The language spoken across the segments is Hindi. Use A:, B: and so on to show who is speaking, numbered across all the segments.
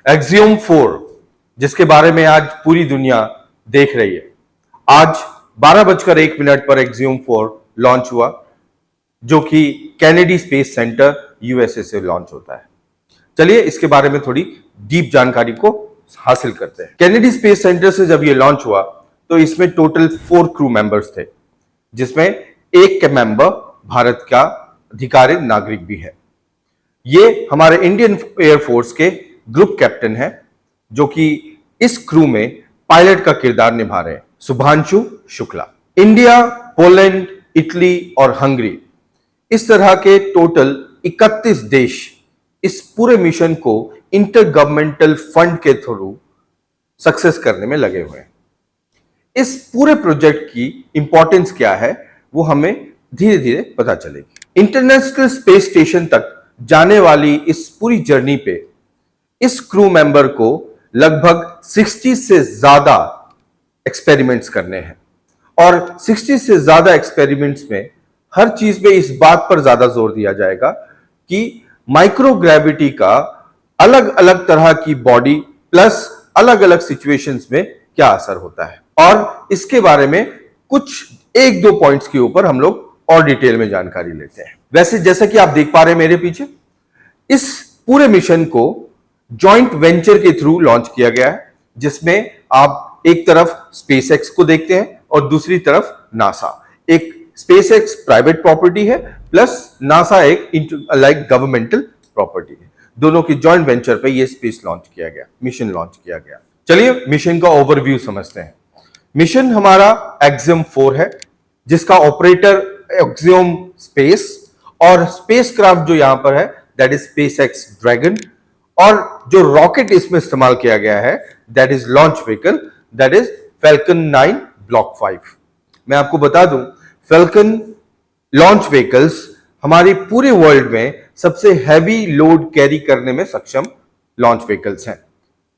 A: एक्सियोम 4 जिसके बारे में आज पूरी दुनिया देख रही है। आज 12:01 पर एक्सियोम 4 लॉन्च हुआ, जो कि कैनेडी स्पेस सेंटर यूएसए से लॉन्च होता है। चलिए इसके बारे में थोड़ी डीप जानकारी को हासिल करते हैं। कैनेडी स्पेस सेंटर से जब ये लॉन्च हुआ तो इसमें टोटल 4 क्रू मेंबर्स थे, जिसमें एक के मेंबर भारत का अधिकारित नागरिक भी है। ये हमारे इंडियन एयरफोर्स के ग्रुप कैप्टन है, जो कि इस क्रू में पायलट का किरदार निभा रहे हैं, Shubhanshu Shukla. India, Poland, Italy और हंगरी, इस तरह के टोटल 31 देश इस पूरे मिशन को इंटर गवर्नमेंटल फंड के थ्रू सक्सेस करने में लगे हुए हैं। इस पूरे प्रोजेक्ट की इंपॉर्टेंस क्या है वो हमें धीरे धीरे पता चलेगी। इंटरनेशनल स्पेस स्टेशन तक जाने वाली इस पूरी जर्नी पे इस क्रू मेंबर को लगभग 60 से ज्यादा एक्सपेरिमेंट्स करने हैं, और 60 से ज्यादा एक्सपेरिमेंट्स में हर चीज में इस बात पर ज्यादा जोर दिया जाएगा कि माइक्रोग्रेविटी का अलग अलग तरह की बॉडी प्लस अलग अलग सिचुएशंस में क्या असर होता है। और इसके बारे में कुछ 1-2 पॉइंट्स के ऊपर हम लोग और डिटेल में जानकारी लेते हैं। वैसे जैसा कि आप देख पा रहे हैं मेरे पीछे, इस पूरे मिशन को जॉइंट वेंचर के थ्रू लॉन्च किया गया है, जिसमें आप एक तरफ स्पेसएक्स को देखते हैं और दूसरी तरफ नासा। एक स्पेसएक्स प्राइवेट प्रॉपर्टी है प्लस नासा एक लाइक गवर्नमेंटल प्रॉपर्टी है। दोनों की जॉइंट वेंचर पे ये स्पेस लॉन्च किया गया, मिशन लॉन्च किया गया। चलिए मिशन का ओवरव्यू समझते हैं। मिशन हमारा एक्सियोम 4 है, जिसका ऑपरेटर एक्सियोम स्पेस, और स्पेसक्राफ्ट जो यहां पर है दैट इज स्पेसएक्स ड्रैगन, और जो रॉकेट इसमें इस्तेमाल किया गया है that is launch vehicle, that is falcon 9 block 5। मैं आपको बता दूं, फैल्कन लॉन्च व्हीकल्स हमारी पूरे वर्ल्ड में सबसे हैवी लोड कैरी करने में सक्षम लॉन्च व्हीकल्स हैं,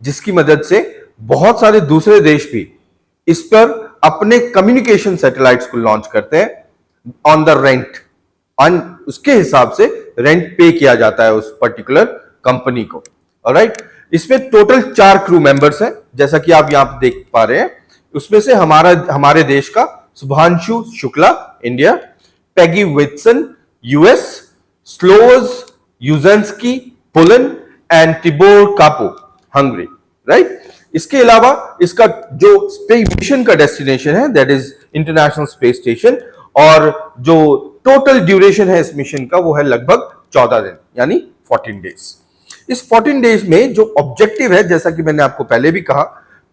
A: जिसकी मदद से बहुत सारे दूसरे देश भी इस पर अपने कम्युनिकेशन सैटेलाइट्स को लॉन्च करते हैं ऑन द रेंट, उसके हिसाब से रेंट पे किया जाता है उस पर्टिकुलर कंपनी को। ऑलराइट, इसमें टोटल 4 क्रू मेंबर्स हैं, जैसा कि आप यहां देख पा रहे हैं। उसमें से हमारे देश का Shubhanshu Shukla India, Peggy Whitson US, Slawosz Uznanski Poland and Tibor Kapu Hungary. Right, इसके अलावा इसका जो मिशन का डेस्टिनेशन है that is International Space Station, और जो टोटल ड्यूरेशन है इस मिशन का वो है लगभग 14 दिन, यानी 14 डेज। इस 14 डेज में जो ऑब्जेक्टिव है, जैसा कि मैंने आपको पहले भी कहा,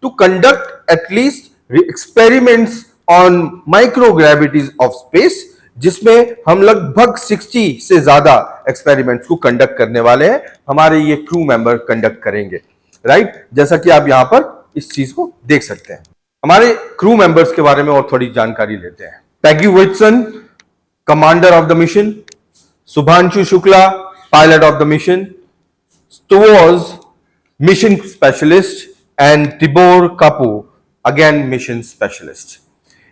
A: to conduct at least experiments on microgravities of space, जिसमें हम लगभग 60 से ज्यादा एक्सपेरिमेंट्स को कंडक्ट करने वाले हैं। हमारे ये क्रू मेंबर कंडक्ट करेंगे। राइट, जैसा कि आप यहां पर इस चीज को देख सकते हैं। हमारे क्रू मेंबर्स के बारे में और थोड़ी जानकारी लेते हैं। Peggy Whitson, commander of the mission; Shubhanshu Shukla, pilot of the mission; स्टोवर्स, mission specialist; and Tibor Kapu, again mission specialist.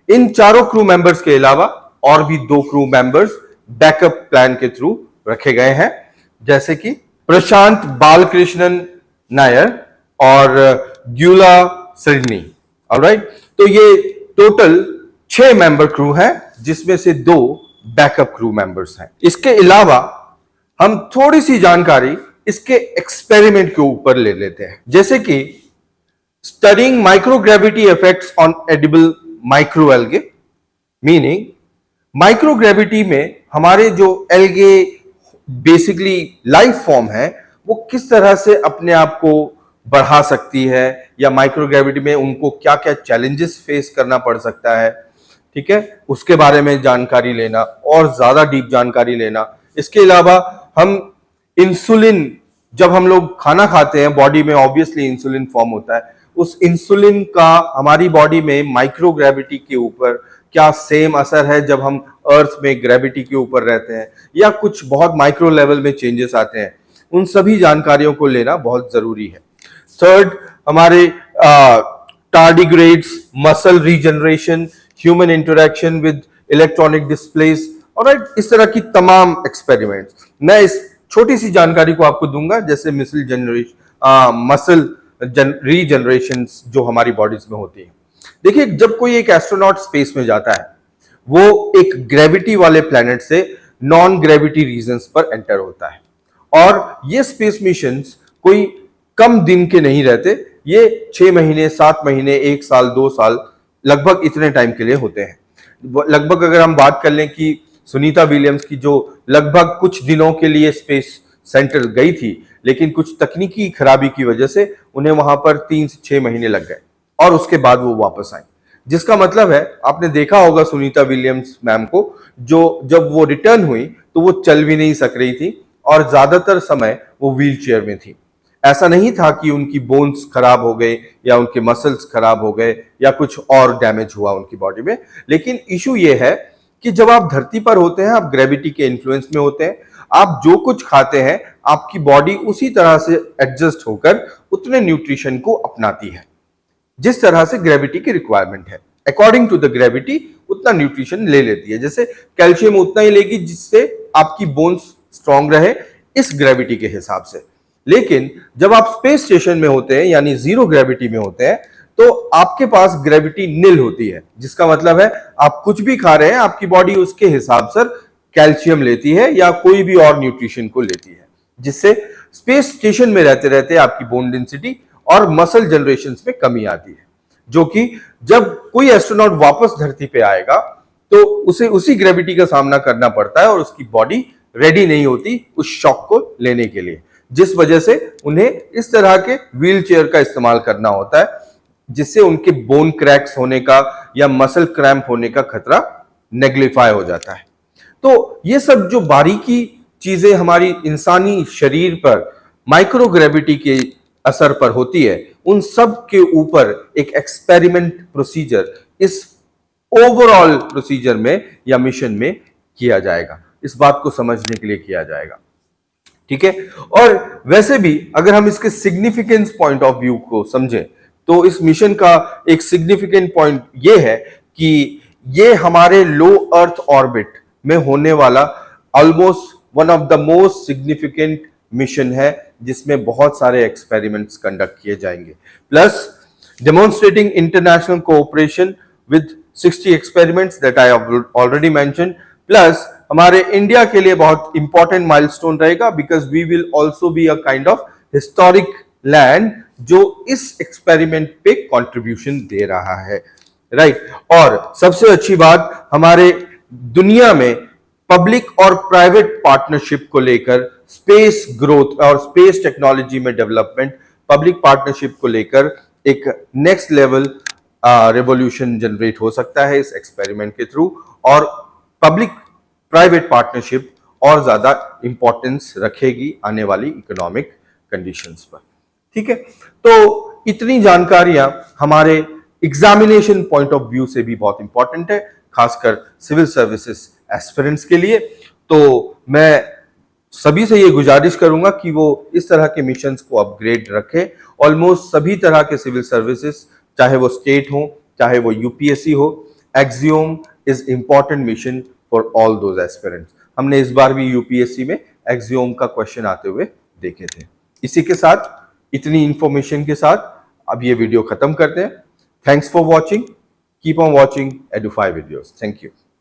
A: इन चारों क्रू मेंबर्स के अलावा और भी 2 क्रू मेंबर्स बैकअप प्लान के थ्रू रखे गए हैं, जैसे कि प्रशांत बालकृष्णन नायर और ग्यूला सिडनी। ऑलराइट, तो ये टोटल 6 मेंबर क्रू हैं, जिसमें से 2 बैकअप क्रू मेंबर्स हैं। इसके अलावा हम थोड़ी सी जानकारी इसके एक्सपेरिमेंट के ऊपर ले लेते हैं, जैसे कि studying microgravity effects on edible microalgae, meaning microgravity में हमारे जो एल्गे बेसिकली लाइफ फॉर्म है वो किस तरह से अपने आप को बढ़ा सकती है, या माइक्रोग्रेविटी में उनको क्या क्या चैलेंजेस फेस करना पड़ सकता है। ठीक है, उसके बारे में जानकारी लेना और ज्यादा डीप जानकारी लेना। इसके अलावा हम इंसुलिन, जब हम लोग खाना खाते हैं बॉडी में ऑब्वियसली इंसुलिन फॉर्म होता है, उस इंसुलिन का हमारी बॉडी में माइक्रोग्रेविटी के ऊपर क्या सेम असर है जब हम अर्थ में ग्रेविटी के ऊपर रहते हैं, या कुछ बहुत माइक्रो लेवल में चेंजेस आते हैं। उन सभी जानकारियों को लेना बहुत जरूरी है। थर्ड, हमारे tardigrades, muscle regeneration, human interaction with electronic displace, और इस तरह की तमाम एक्सपेरिमेंट्स। मैं इस छोटी सी जानकारी को आपको दूंगा, जैसे मसल रीजनरेशन जो हमारी बॉडीज में होती है। देखिए, जब कोई एक एस्ट्रोनॉट स्पेस में जाता है, वो एक ग्रेविटी वाले प्लेनेट से नॉन ग्रेविटी रीजन्स पर एंटर होता है, और ये स्पेस मिशंस कोई कम दिन के नहीं रहते। ये 6 महीने, 7 महीने, 1 साल, 2 साल, लगभग इतने टाइम के लिए होते हैं। लगभग अगर हम बात कर लें कि सुनीता विलियम्स की जो लगभग कुछ दिनों के लिए स्पेस सेंटर गई थी, लेकिन कुछ तकनीकी खराबी की वजह से उन्हें वहां पर 3 से 6 महीने लग गए और उसके बाद वो वापस आई। जिसका मतलब है, आपने देखा होगा सुनीता विलियम्स मैम को, जो जब वो रिटर्न हुई तो वो चल भी नहीं सक रही थी और ज्यादातर समय वो व्हील चेयर में थी। ऐसा नहीं था कि उनकी बोन्स खराब हो गए या उनके मसल्स खराब हो गए या कुछ और डैमेज हुआ उनकी बॉडी में, लेकिन इशू ये है कि जब आप धरती पर होते हैं, आप ग्रेविटी के इन्फ्लुएंस में होते हैं, आप जो कुछ खाते हैं आपकी बॉडी उसी तरह से एडजस्ट होकर उतने न्यूट्रिशन को अपनाती है जिस तरह से ग्रेविटी की रिक्वायरमेंट है। अकॉर्डिंग टू द ग्रेविटी उतना न्यूट्रिशन ले लेती है। जैसे कैल्शियम उतना ही लेगी जिससे आपकी बोन्स स्ट्रांग रहे, इस ग्रेविटी के हिसाब से। लेकिन जब आप स्पेस स्टेशन में होते हैं, यानी जीरो ग्रेविटी में होते हैं, तो आपके पास ग्रेविटी निल होती है, जिसका मतलब है आप कुछ भी खा रहे हैं, आपकी बॉडी उसके हिसाब से कैल्शियम लेती है या कोई भी और न्यूट्रिशन को लेती है, जिससे स्पेस स्टेशन में रहते रहते आपकी बोन डेंसिटी और मसल जनरेशन में कमी आती है, जो कि जब कोई एस्ट्रोनॉट वापस धरती पे आएगा तो उसे उसी ग्रेविटी का सामना करना पड़ता है और उसकी बॉडी रेडी नहीं होती उस शॉक को लेने के लिए, जिस वजह से उन्हें इस तरह के व्हील चेयर का इस्तेमाल करना होता है, जिससे उनके बोन क्रैक्स होने का या मसल क्रैम्प होने का खतरा नेग्लिफाई हो जाता है। तो ये सब जो बारीकी चीजें हमारी इंसानी शरीर पर माइक्रो ग्रेविटी के असर पर होती है, उन सब के ऊपर एक एक्सपेरिमेंट प्रोसीजर इस ओवरऑल प्रोसीजर में या मिशन में किया जाएगा। इस बात को समझने के लिए किया जाएगा, ठीक है। और वैसे भी अगर हम इसके सिग्निफिकेंस पॉइंट ऑफ व्यू को समझें, तो इस मिशन का एक सिग्निफिकेंट पॉइंट ये है कि ये हमारे लो अर्थ ऑर्बिट में होने वाला almost one of the most significant mission है, जिसमें बहुत सारे एक्सपेरिमेंट्स कंडक्ट किए जाएंगे, plus demonstrating international cooperation with 60 experiments that I have already mentioned, plus हमारे इंडिया के लिए बहुत इंपॉर्टेंट माइलस्टोन रहेगा, because we will also be a kind of historic land जो इस एक्सपेरिमेंट पे कंट्रीब्यूशन दे रहा है, राइट। और सबसे अच्छी बात, हमारे दुनिया में पब्लिक और प्राइवेट पार्टनरशिप को लेकर स्पेस ग्रोथ और स्पेस टेक्नोलॉजी में डेवलपमेंट, पब्लिक पार्टनरशिप को लेकर एक नेक्स्ट लेवल रेवोल्यूशन जनरेट हो सकता है इस एक्सपेरिमेंट के थ्रू, और पब्लिक प्राइवेट पार्टनरशिप और ज्यादा इंपॉर्टेंस रखेगी आने वाली इकोनॉमिक कंडीशंस पर, ठीक है। तो इतनी जानकारियां हमारे एग्जामिनेशन पॉइंट ऑफ व्यू से भी बहुत इंपॉर्टेंट है, खासकर सिविल सर्विसेज एस्पिरेंट्स के लिए। तो मैं सभी से ये गुजारिश करूंगा कि वो इस तरह के मिशंस को अपग्रेड रखें। ऑलमोस्ट सभी तरह के सिविल सर्विसेज, चाहे वो स्टेट हो चाहे वो यूपीएससी हो, axiom is important mission for all those aspirants. हमने इस बार भी यूपीएससी में एक्सियोम का क्वेश्चन आते हुए देखे थे। इसी के साथ, इतनी इंफॉर्मेशन के साथ अब ये वीडियो खत्म करते हैं। Thanks for watching, keep on watching Edufy videos. Thank you.